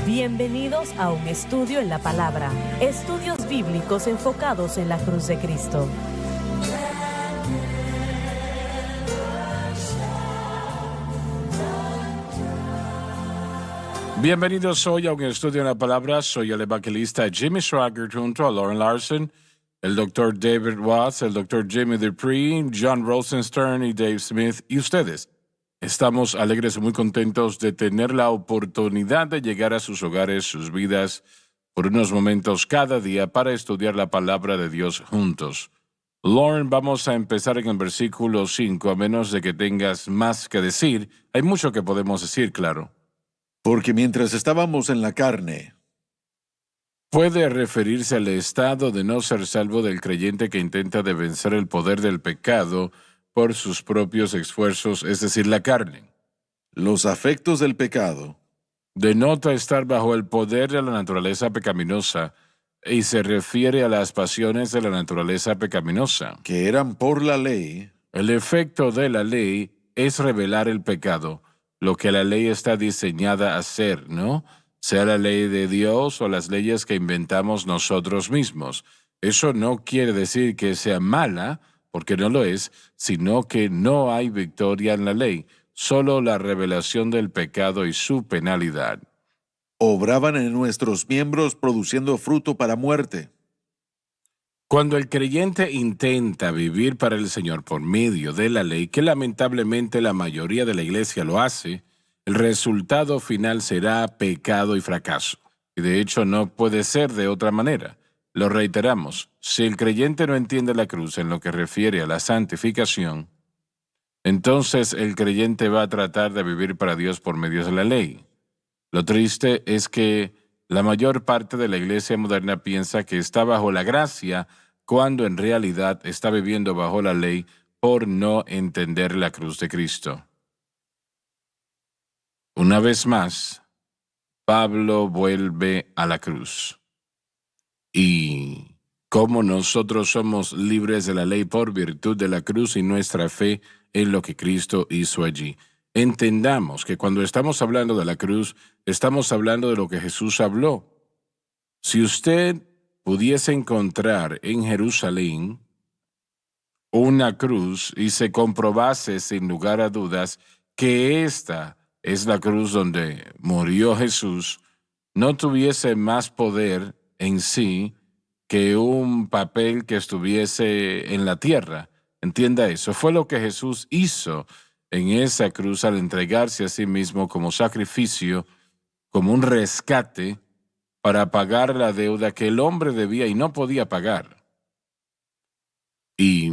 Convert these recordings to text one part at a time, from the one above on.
Bienvenidos a un estudio en la palabra. Estudios bíblicos enfocados en la cruz de Cristo. Bienvenidos hoy a un estudio en la palabra. Soy el evangelista Jimmy Swaggart junto a Lauren Larson, el Dr. David Watts, el Dr. Jimmy Dupree, John Rosenstern y Dave Smith y ustedes. Estamos alegres y muy contentos de tener la oportunidad de llegar a sus hogares, sus vidas, por unos momentos cada día para estudiar la palabra de Dios juntos. Lauren, vamos a empezar en el versículo 5, a menos de que tengas más que decir. Hay mucho que podemos decir, claro. Porque mientras estábamos en la carne, Puede referirse al estado de no ser salvo del creyente que intenta de vencer el poder del pecado por sus propios esfuerzos, es decir, la carne. los afectos del pecado, Denota estar bajo el poder de la naturaleza pecaminosa y se refiere a las pasiones de la naturaleza pecaminosa. que eran por la ley, El efecto de la ley es revelar el pecado, lo que la ley está diseñada a hacer, ¿no? Sea la ley de Dios o las leyes que inventamos nosotros mismos. Eso no quiere decir que sea mala, porque no lo es, sino que no hay victoria en la ley, solo la revelación del pecado y su penalidad. obraban en nuestros miembros produciendo fruto para muerte. Cuando el creyente intenta vivir para el Señor por medio de la ley, que lamentablemente la mayoría de la iglesia lo hace, el resultado final será pecado y fracaso. Y de hecho no puede ser de otra manera. Lo reiteramos, si el creyente no entiende la cruz en lo que refiere a la santificación, entonces el creyente va a tratar de vivir para Dios por medio de la ley. Lo triste es que la mayor parte de la iglesia moderna piensa que está bajo la gracia cuando en realidad está viviendo bajo la ley por no entender la cruz de Cristo. Una vez más, Pablo vuelve a la cruz. Y como nosotros somos libres de la ley por virtud de la cruz y nuestra fe en lo que Cristo hizo allí. Entendamos que cuando estamos hablando de la cruz, estamos hablando de lo que Jesús habló. Si usted pudiese encontrar en Jerusalén una cruz y se comprobase sin lugar a dudas que esta es la cruz donde murió Jesús, no tuviese más poder en sí que un papel que estuviese en la tierra. Entienda eso. Fue lo que Jesús hizo en esa cruz al entregarse a sí mismo como sacrificio, como un rescate para pagar la deuda que el hombre debía y no podía pagar. Y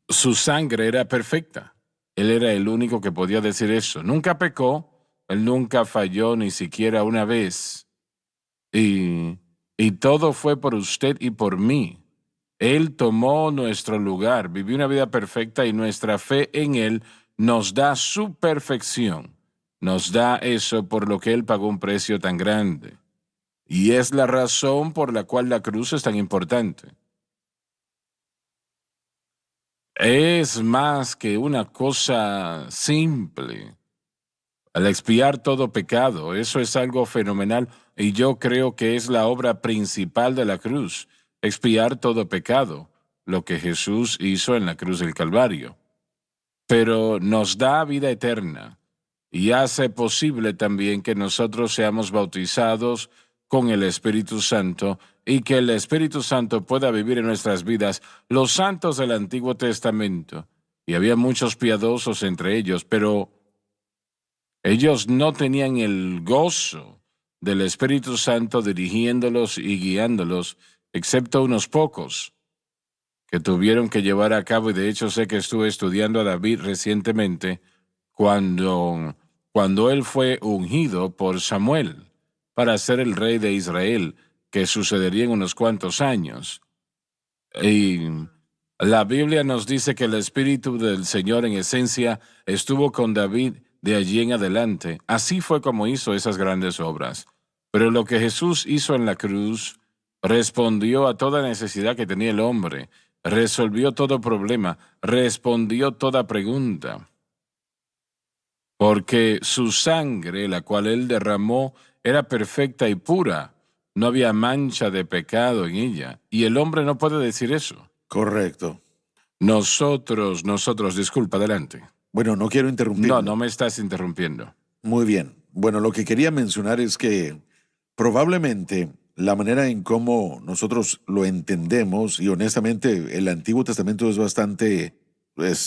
su sangre era perfecta. Él era el único que podía decir eso. Nunca pecó, él nunca falló ni siquiera una vez. Y todo fue por usted y por mí. Él tomó nuestro lugar, vivió una vida perfecta y nuestra fe en Él nos da su perfección. Nos da eso por lo que Él pagó un precio tan grande. Y es la razón por la cual la cruz es tan importante. Es más que una cosa simple. Al expiar todo pecado, eso es algo fenomenal y yo creo que es la obra principal de la cruz, expiar todo pecado, lo que Jesús hizo en la cruz del Calvario. Pero nos da vida eterna y hace posible también que nosotros seamos bautizados con el Espíritu Santo y que el Espíritu Santo pueda vivir en nuestras vidas. Los santos del Antiguo Testamento, y había muchos piadosos entre ellos, pero ellos no tenían el gozo del Espíritu Santo dirigiéndolos y guiándolos, excepto unos pocos que tuvieron que llevar a cabo, y de hecho sé que estuve estudiando a David recientemente, cuando él fue ungido por Samuel para ser el rey de Israel, que sucedería en unos cuantos años. Y la Biblia nos dice que el Espíritu del Señor en esencia estuvo con David de allí en adelante. Así fue como hizo esas grandes obras. Pero lo que Jesús hizo en la cruz respondió a toda necesidad que tenía el hombre, resolvió todo problema, respondió toda pregunta. Porque su sangre, la cual él derramó, era perfecta y pura. No había mancha de pecado en ella. Y el hombre no puede decir eso. Correcto. Nosotros, disculpa, adelante. Bueno, no quiero No, interrumpirlo. no me estás interrumpiendo. Muy bien. Bueno, lo que quería mencionar es que probablemente la manera en cómo nosotros lo entendemos, y honestamente el Antiguo Testamento es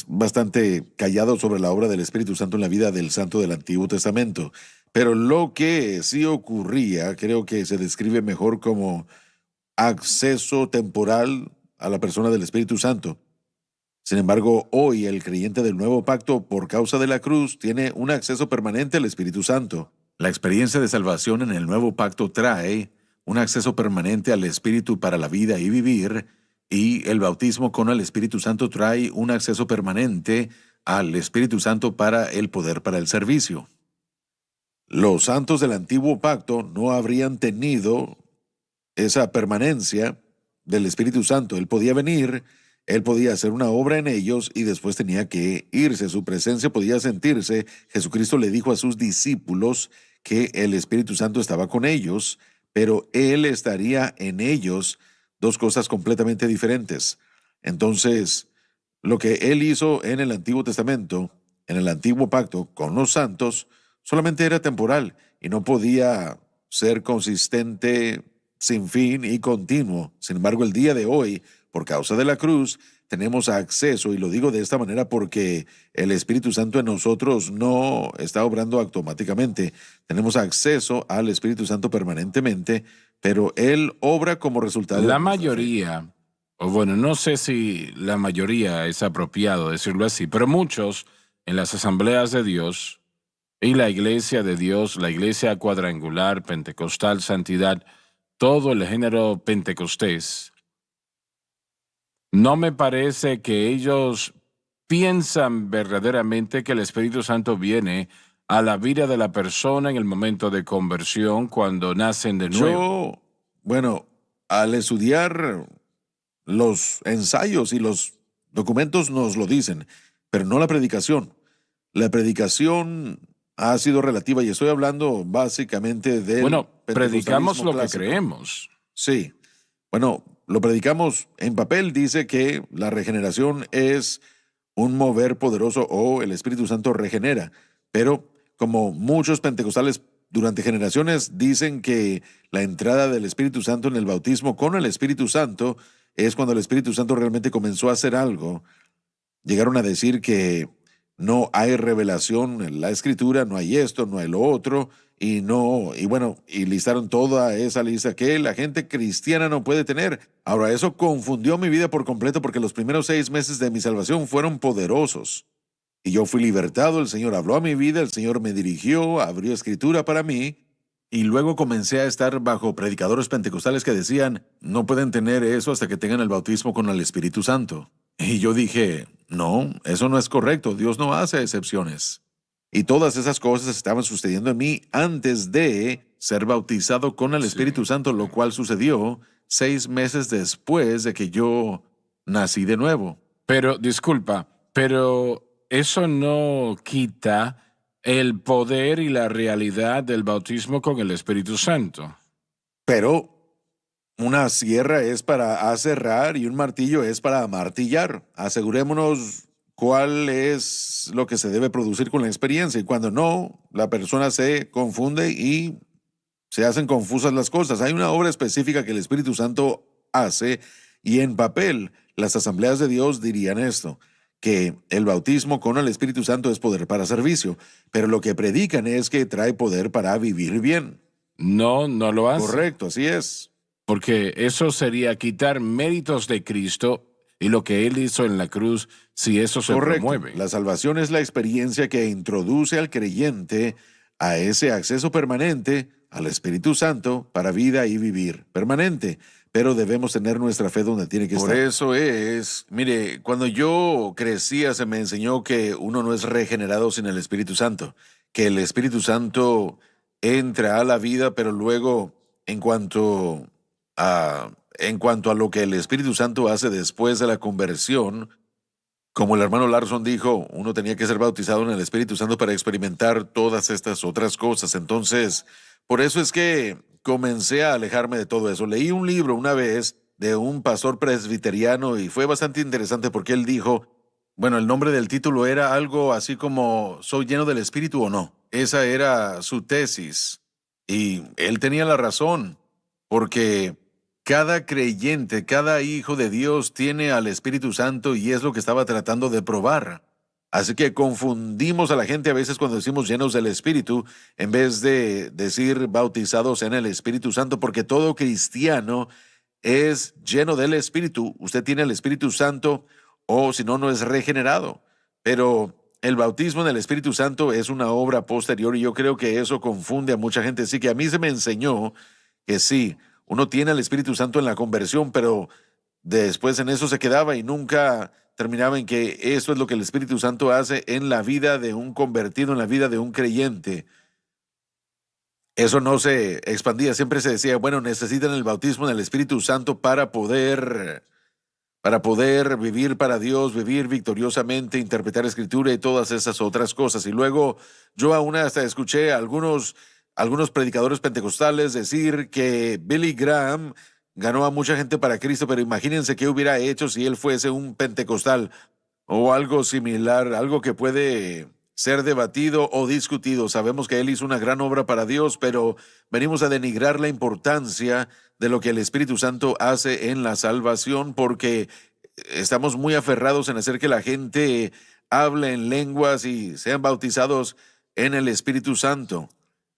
bastante callado sobre la obra del Espíritu Santo en la vida del santo del Antiguo Testamento. Pero lo que sí ocurría, creo que se describe mejor como acceso temporal a la persona del Espíritu Santo. Sin embargo, hoy el creyente del nuevo pacto, por causa de la cruz, tiene un acceso permanente al Espíritu Santo. La experiencia de salvación en el nuevo pacto trae un acceso permanente al Espíritu para la vida y vivir, y el bautismo con el Espíritu Santo trae un acceso permanente al Espíritu Santo para el poder para el servicio. Los santos del antiguo pacto no habrían tenido esa permanencia del Espíritu Santo. Él podía venir, él podía hacer una obra en ellos y después tenía que irse. Su presencia podía sentirse. Jesucristo le dijo a sus discípulos que el Espíritu Santo estaba con ellos, pero él estaría en ellos, dos cosas completamente diferentes. Entonces, lo que él hizo en el Antiguo Testamento, en el Antiguo Pacto, con los santos, solamente era temporal y no podía ser consistente, sin fin y continuo. Sin embargo, el día de hoy, por causa de la cruz, tenemos acceso, y lo digo de esta manera porque el Espíritu Santo en nosotros no está obrando automáticamente. Tenemos acceso al Espíritu Santo permanentemente, pero Él obra como resultado La de nuestra fe. mayoría, o bueno, no sé si la mayoría es apropiado decirlo así, pero muchos en las asambleas de Dios y la iglesia de Dios, la iglesia cuadrangular, pentecostal, santidad, todo el género pentecostés, no me parece que ellos piensan verdaderamente que el Espíritu Santo viene a la vida de la persona en el momento de conversión cuando nacen de nuevo. Bueno, al estudiar los ensayos y los documentos nos lo dicen, pero no la predicación. La predicación ha sido relativa y estoy hablando básicamente del Bueno, predicamos pentecostalismo lo que clásico. creemos. Sí, bueno, lo predicamos en papel, dice que la regeneración es un mover poderoso o el Espíritu Santo regenera, pero como muchos pentecostales durante generaciones dicen que la entrada del Espíritu Santo en el bautismo con el Espíritu Santo es cuando el Espíritu Santo realmente comenzó a hacer algo. Llegaron a decir que no hay revelación en la escritura, no hay esto, no hay lo otro, y no, y bueno, y listaron toda esa lista que la gente cristiana no puede tener. Ahora, eso confundió mi vida por completo porque los primeros 6 meses de mi salvación fueron poderosos. Y yo fui libertado, el Señor habló a mi vida, el Señor me dirigió, abrió escritura para mí, y luego comencé a estar bajo predicadores pentecostales que decían, no pueden tener eso hasta que tengan el bautismo con el Espíritu Santo. Y yo dije, no, eso no es correcto, Dios no hace excepciones. Y todas esas cosas estaban sucediendo en mí antes de ser bautizado con el Sí. Espíritu Santo, lo cual sucedió 6 meses después de que yo nací de nuevo. Pero, disculpa, pero eso no quita el poder y la realidad del bautismo con el Espíritu Santo. Pero una sierra es para aserrar y un martillo es para amartillar. Asegurémonos cuál es lo que se debe producir con la experiencia. Y cuando no, la persona se confunde y se hacen confusas las cosas. Hay una obra específica que el Espíritu Santo hace y en papel las asambleas de Dios dirían esto, que el bautismo con el Espíritu Santo es poder para servicio, pero lo que predican es que trae poder para vivir bien. No, no lo hace. Correcto, así es. Porque eso sería quitar méritos de Cristo y lo que Él hizo en la cruz si eso se Correcto. promueve. La salvación es la experiencia que introduce al creyente a ese acceso permanente al Espíritu Santo para vida y vivir permanente. Pero debemos tener nuestra fe donde tiene que estar. Por eso es, mire, cuando yo crecía se me enseñó que uno no es regenerado sin el Espíritu Santo, que el Espíritu Santo entra a la vida, pero luego en cuanto a lo que el Espíritu Santo hace después de la conversión, como el hermano Larson dijo, uno tenía que ser bautizado en el Espíritu Santo para experimentar todas estas otras cosas. Entonces, Por eso es que comencé a alejarme de todo eso. Leí un libro una vez de un pastor presbiteriano y fue bastante interesante porque él dijo, bueno, el nombre del título era algo así como ¿Soy lleno del Espíritu o no? Esa era su tesis. Y él tenía la razón, porque cada creyente, cada hijo de Dios tiene al Espíritu Santo y es lo que estaba tratando de probar. Así que confundimos a la gente a veces cuando decimos llenos del Espíritu, en vez de decir bautizados en el Espíritu Santo, porque todo cristiano es lleno del Espíritu. Usted tiene el Espíritu Santo o si no, no es regenerado. Pero el bautismo en el Espíritu Santo es una obra posterior y yo creo que eso confunde a mucha gente. Así que a mí se me enseñó que sí, uno tiene el Espíritu Santo en la conversión, pero después en eso se quedaba y nunca terminaba en que eso es lo que el Espíritu Santo hace en la vida de un convertido, en la vida de un creyente. Eso no se expandía, siempre se decía, bueno, necesitan el bautismo en el Espíritu Santo para poder vivir para Dios, vivir victoriosamente, interpretar escritura y todas esas otras cosas. Y luego yo aún hasta escuché a algunos predicadores pentecostales decir que Billy Graham ganó a mucha gente para Cristo, pero imagínense qué hubiera hecho si él fuese un pentecostal o algo similar, algo que puede ser debatido o discutido. Sabemos que él hizo una gran obra para Dios, pero venimos a denigrar la importancia de lo que el Espíritu Santo hace en la salvación, porque estamos muy aferrados en hacer que la gente hable en lenguas y sean bautizados en el Espíritu Santo.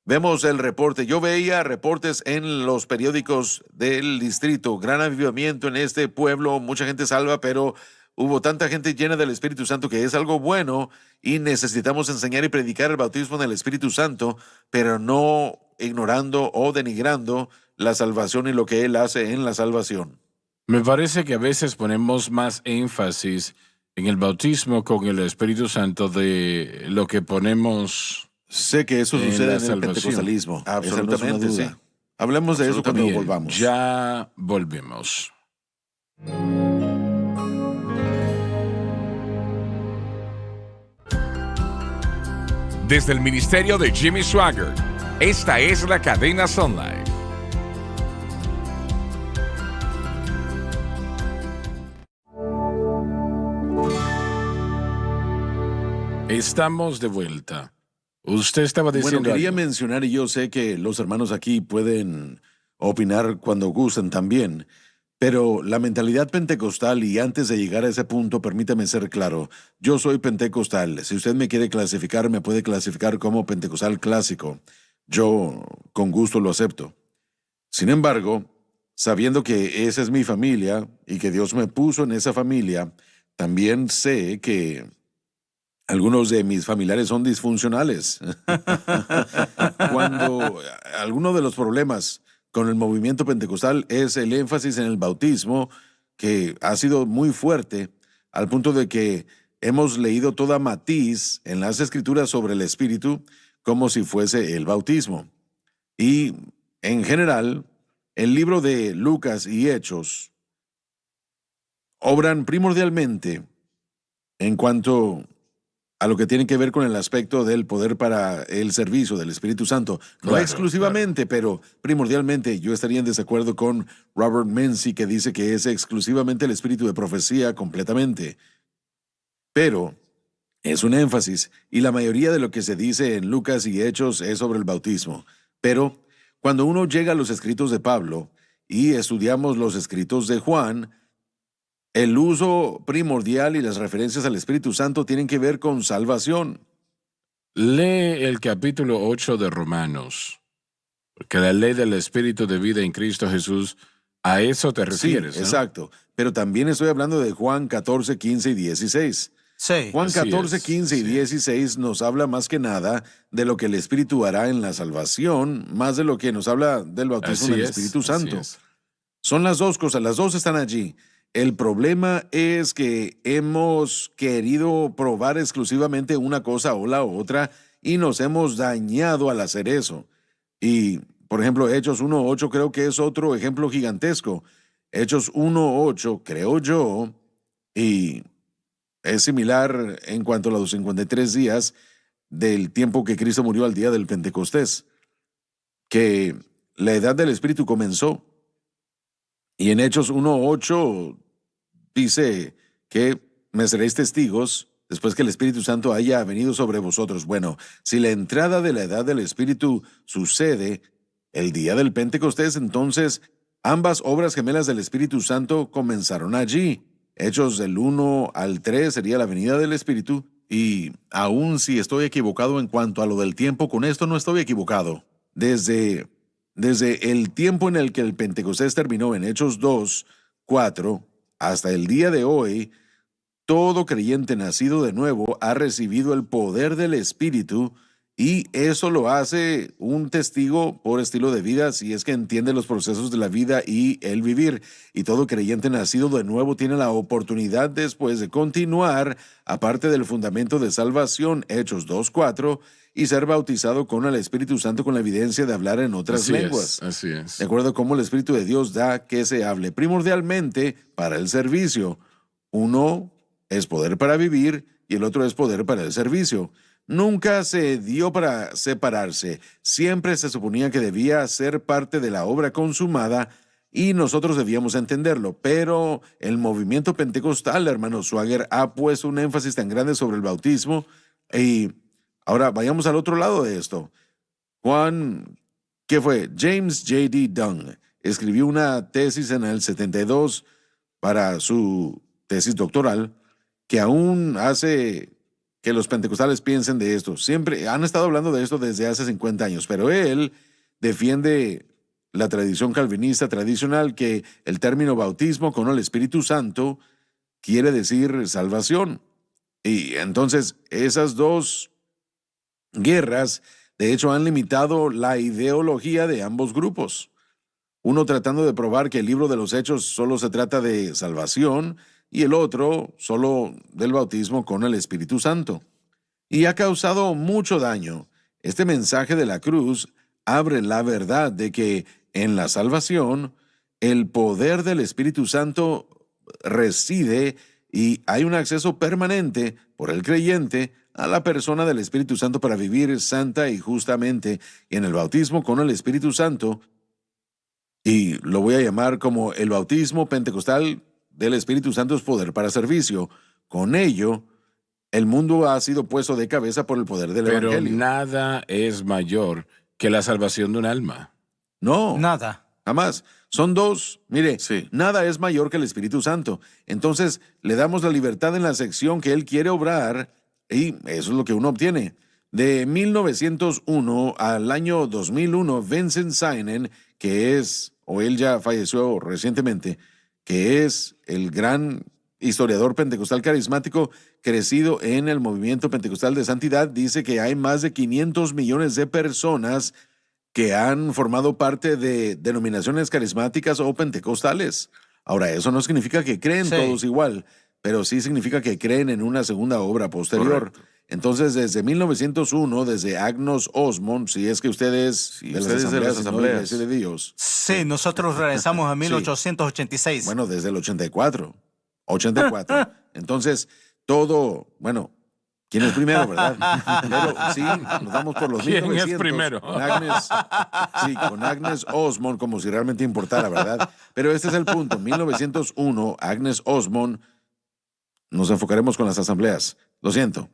Vemos el reporte. Yo veía reportes en los periódicos del distrito. Gran avivamiento en este pueblo, mucha gente salva, pero hubo tanta gente llena del Espíritu Santo que es algo bueno y necesitamos enseñar y predicar el bautismo en el Espíritu Santo, pero no ignorando o denigrando la salvación y lo que Él hace en la salvación. Me parece que a veces ponemos más énfasis en el bautismo con el Espíritu Santo de lo que ponemos Sé que eso en sucede la en el salvación. pentecostalismo. Esa no es una Absolutamente, duda. sí. Hablemos de eso cuando Bien, volvamos. ya volvemos. Desde el ministerio de Jimmy Swaggart, esta es la cadena Sunlight. Estamos de vuelta. Usted estaba diciendo Bueno, quería algo. mencionar, y yo sé que los hermanos aquí pueden opinar cuando gusten también, pero la mentalidad pentecostal, y antes de llegar a ese punto, permítame ser claro, yo soy pentecostal. Si usted me quiere clasificar, me puede clasificar como pentecostal clásico. Yo con gusto lo acepto. Sin embargo, sabiendo que esa es mi familia y que Dios me puso en esa familia, también sé que algunos de mis familiares son disfuncionales. Cuando alguno de los problemas con el movimiento pentecostal es el énfasis en el bautismo, que ha sido muy fuerte, al punto de que hemos leído toda matiz en las escrituras sobre el Espíritu como si fuese el bautismo. Y en general, el libro de Lucas y Hechos obran primordialmente en cuanto a lo que tiene que ver con el aspecto del poder para el servicio del Espíritu Santo. No Claro, exclusivamente, pero primordialmente yo estaría en desacuerdo con Robert Menzies, que dice que es exclusivamente el espíritu de profecía completamente. Pero es un énfasis, y la mayoría de lo que se dice en Lucas y Hechos es sobre el bautismo. Pero cuando uno llega a los escritos de Pablo y estudiamos los escritos de Juan, el uso primordial y las referencias al Espíritu Santo tienen que ver con salvación. Lee el capítulo 8 de Romanos, porque la ley del Espíritu de vida en Cristo Jesús, a eso te refieres, Sí, ¿no? exacto. Pero también estoy hablando de Juan 14, 15 y 16. Sí. Juan Así 14, es, 15 y así es. 16 nos habla más que nada de lo que el Espíritu hará en la salvación, más de lo que nos habla del bautismo Así del es, Espíritu así Santo. es. Son las dos cosas, las dos están allí. El problema es que hemos querido probar exclusivamente una cosa o la otra y nos hemos dañado al hacer eso. Y, por ejemplo, Hechos 1:8 creo que es otro ejemplo gigantesco. Hechos 1:8, creo yo, y es similar en cuanto a los 53 días del tiempo que Cristo murió al día del Pentecostés. que la edad del Espíritu comenzó. Y en Hechos 1:8 dice que me seréis testigos después que el Espíritu Santo haya venido sobre vosotros. Bueno, si la entrada de la edad del Espíritu sucede el día del Pentecostés, entonces ambas obras gemelas del Espíritu Santo comenzaron allí. Hechos del 1 al 3 sería la venida del Espíritu. Y aun si estoy equivocado en cuanto a lo del tiempo, con esto no estoy equivocado. Desde el tiempo en el que el Pentecostés terminó en Hechos 2:4 hasta el día de hoy, todo creyente nacido de nuevo ha recibido el poder del Espíritu, y eso lo hace un testigo por estilo de vida, si es que entiende los procesos de la vida y el vivir. Y todo creyente nacido de nuevo tiene la oportunidad después de continuar, aparte del fundamento de salvación, Hechos 2:4, y ser bautizado con el Espíritu Santo con la evidencia de hablar en otras lenguas. Así es. De acuerdo a cómo el Espíritu de Dios da que se hable, primordialmente para el servicio. Uno es poder para vivir y el otro es poder para el servicio. Nunca se dio para separarse. Siempre se suponía que debía ser parte de la obra consumada y nosotros debíamos entenderlo. Pero el movimiento pentecostal, hermano Swagger, ha puesto un énfasis tan grande sobre el bautismo. Y ahora vayamos al otro lado de esto. ¿Qué fue? James J.D. Dung escribió una tesis en el 72 para su tesis doctoral que aún hace que los pentecostales piensen de esto. Siempre han estado hablando de esto desde hace 50 años, pero él defiende la tradición calvinista tradicional que el término bautismo con el Espíritu Santo quiere decir salvación. Y entonces esas dos guerras, de hecho, han limitado la ideología de ambos grupos. Uno tratando de probar que el libro de los Hechos solo se trata de salvación y el otro solo del bautismo con el Espíritu Santo. Y ha causado mucho daño. Este mensaje de la cruz abre la verdad de que en la salvación el poder del Espíritu Santo reside y hay un acceso permanente por el creyente a la persona del Espíritu Santo para vivir santa y justamente. Y en el bautismo con el Espíritu Santo, y lo voy a llamar como el bautismo pentecostal del Espíritu Santo, es poder para servicio. Con ello, el mundo ha sido puesto de cabeza por el poder del Pero Evangelio. nada es mayor que la salvación de un alma. No. Nada. Jamás. Son dos. Mire, Sí. nada es mayor que el Espíritu Santo. Entonces, le damos la libertad en la sección que Él quiere obrar y eso es lo que uno obtiene. De 1901 al año 2001, Vincent Synan, él ya falleció recientemente, que es el gran historiador pentecostal carismático crecido en el movimiento pentecostal de santidad, dice que hay más de 500 millones de personas que han formado parte de denominaciones carismáticas o pentecostales. Ahora, eso no significa que creen todos igual, pero sí significa que creen en una segunda obra posterior. Correcto. Entonces, desde 1901, desde Agnos Osmond, si es que ustedes de las asambleas, y no de la Iglesia de Dios. Sí, nosotros regresamos a 1886. Bueno, desde el 84. 84. Entonces, todo, bueno, ¿quién es primero, verdad? Pero sí, nos vamos por los ¿Quién 1900. es primero? Con Agnes Osmond, como si realmente importara, ¿verdad? Pero este es el punto. 1901, Agnes Osmond, nos enfocaremos con las asambleas. Lo siento.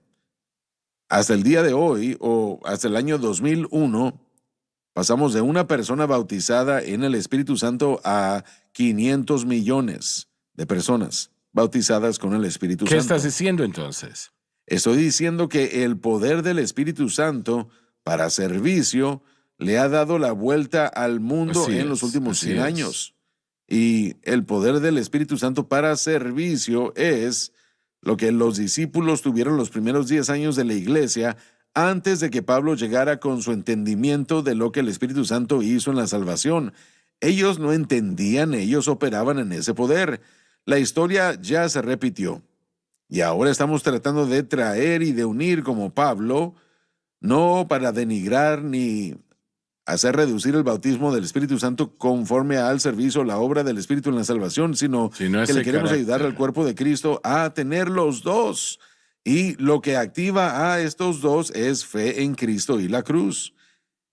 Hasta el día de hoy, o hasta el año 2001, pasamos de una persona bautizada en el Espíritu Santo a 500 millones de personas bautizadas con el Espíritu ¿Qué Santo. estás diciendo entonces? Estoy diciendo que el poder del Espíritu Santo para servicio le ha dado la vuelta al mundo Así en los es, últimos así 100 es. años. Y el poder del Espíritu Santo para servicio es lo que los discípulos tuvieron los primeros 10 años de la iglesia antes de que Pablo llegara con su entendimiento de lo que el Espíritu Santo hizo en la salvación. Ellos no entendían, ellos operaban en ese poder. La historia ya se repitió. Y ahora estamos tratando de traer y de unir como Pablo, no para denigrar ni hacer reducir el bautismo del Espíritu Santo conforme al servicio, la obra del Espíritu en la salvación, sino Sino que ese le queremos ayudar carácter. al cuerpo de Cristo a tener los dos. Y lo que activa a estos dos es fe en Cristo y la cruz.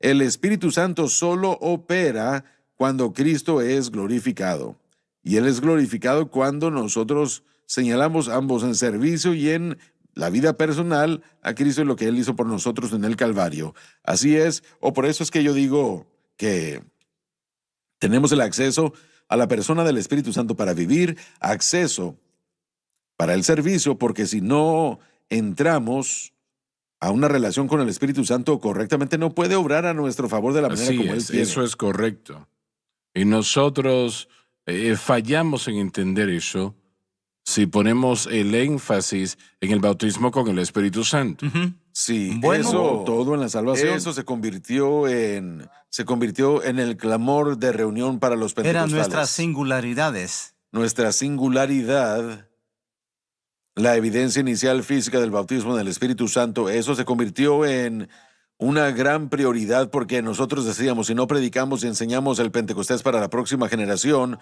El Espíritu Santo solo opera cuando Cristo es glorificado. Y Él es glorificado cuando nosotros señalamos ambos en servicio y en la vida personal a Cristo y lo que Él hizo por nosotros en el Calvario. Así es, o por eso es que yo digo que tenemos el acceso a la persona del Espíritu Santo para vivir, acceso para el servicio, porque si no entramos a una relación con el Espíritu Santo correctamente, no puede obrar a nuestro favor de la manera Así como Él es, quiere. eso es correcto. Y nosotros fallamos en entender eso si ponemos el énfasis en el bautismo con el Espíritu Santo. Sí, Bueno, eso todo en la salvación. Eso se convirtió en el clamor de reunión para los pentecostales. eran nuestras singularidades. Nuestra singularidad, la evidencia inicial física del bautismo del Espíritu Santo, eso se convirtió en una gran prioridad porque nosotros decíamos, si no predicamos y enseñamos el Pentecostés para la próxima generación,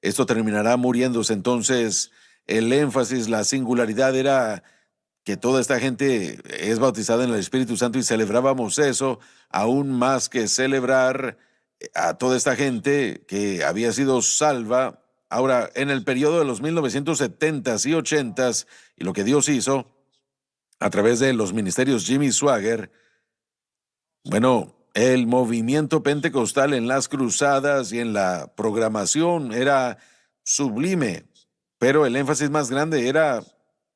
esto terminará muriéndose. Entonces, el énfasis, la singularidad era que toda esta gente es bautizada en el Espíritu Santo y celebrábamos eso, aún más que celebrar a toda esta gente que había sido salva. Ahora, en el periodo de los 1970s y 80s, y lo que Dios hizo a través de los ministerios Jimmy Swaggart, bueno, el movimiento pentecostal en las cruzadas y en la programación era sublime, pero el énfasis más grande era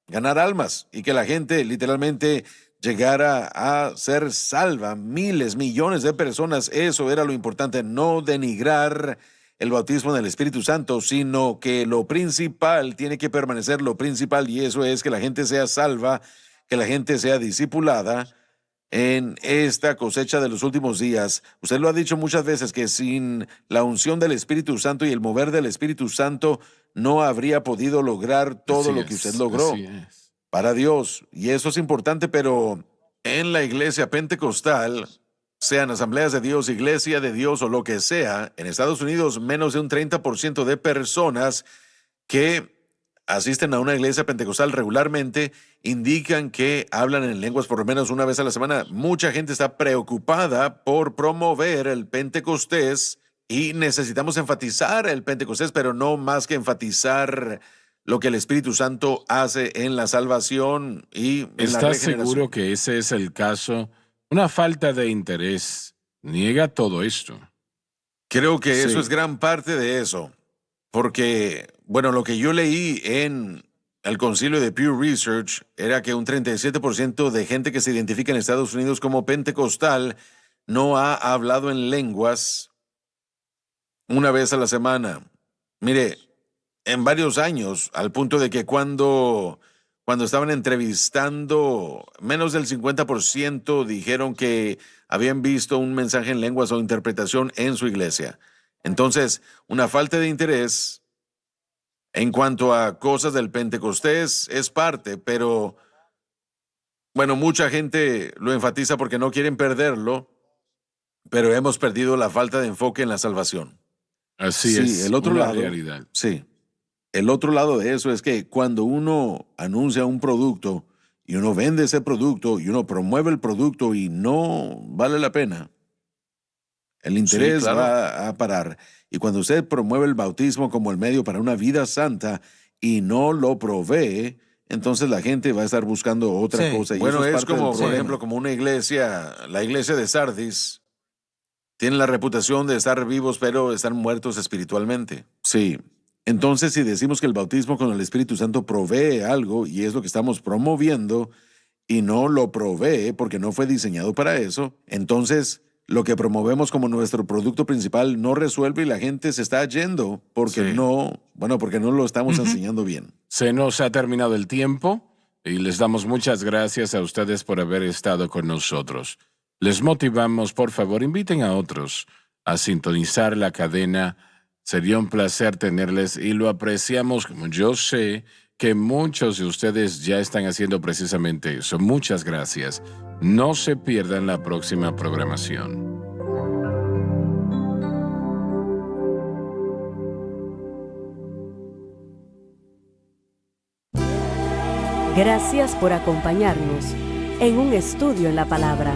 ganar almas y que la gente literalmente llegara a ser salva. Miles, millones de personas, eso era lo importante, no denigrar el bautismo del Espíritu Santo, sino que lo principal tiene que permanecer lo principal, y eso es que la gente sea salva, que la gente sea discipulada en esta cosecha de los últimos días. Usted lo ha dicho muchas veces que sin la unción del Espíritu Santo y el mover del Espíritu Santo no habría podido lograr todo lo que usted logró para Dios. Y eso es importante, pero en la iglesia pentecostal, sean asambleas de Dios, iglesia de Dios o lo que sea, en Estados Unidos menos de un 30% de personas que asisten a una iglesia pentecostal regularmente indican que hablan en lenguas por lo menos una vez a la semana. Mucha gente está preocupada por promover el Pentecostés y necesitamos enfatizar el Pentecostés, pero no más que enfatizar lo que el Espíritu Santo hace en la salvación y en la ¿Estás regeneración. seguro que ese es el caso? Una falta de interés niega todo esto. Creo que Sí. eso es gran parte de eso, porque, bueno, lo que yo leí en el concilio de Pew Research era que un 37% de gente que se identifica en Estados Unidos como pentecostal no ha hablado en lenguas una vez a la semana. Mire, en varios años, al punto de que cuando estaban entrevistando, menos del 50% dijeron que habían visto un mensaje en lenguas o interpretación en su iglesia. Entonces, una falta de interés en cuanto a cosas del Pentecostés es parte, pero bueno, mucha gente lo enfatiza porque no quieren perderlo, pero hemos perdido la falta de enfoque en la salvación. Así Sí, es, el otro una lado, realidad. Sí. El otro lado de eso es que cuando uno anuncia un producto y uno vende ese producto y uno promueve el producto y no vale la pena, el interés claro. va a parar. Y cuando usted promueve el bautismo como el medio para una vida santa y no lo provee, entonces la gente va a estar buscando otra Sí. cosa. Y Bueno, eso es parte del como, por problema. ejemplo, como una iglesia, la iglesia de Sardis, tiene la reputación de estar vivos, pero están muertos espiritualmente. Sí. Entonces, si decimos que el bautismo con el Espíritu Santo provee algo, y es lo que estamos promoviendo, y no lo provee porque no fue diseñado para eso, entonces lo que promovemos como nuestro producto principal no resuelve y la gente se está yendo porque Sí. porque no lo estamos enseñando bien. Se nos ha terminado el tiempo y les damos muchas gracias a ustedes por haber estado con nosotros. Les motivamos, por favor, inviten a otros a sintonizar la cadena. Sería un placer tenerles y lo apreciamos, como yo sé que muchos de ustedes ya están haciendo precisamente eso. Muchas gracias. No se pierdan la próxima programación. Gracias por acompañarnos en un estudio en la palabra.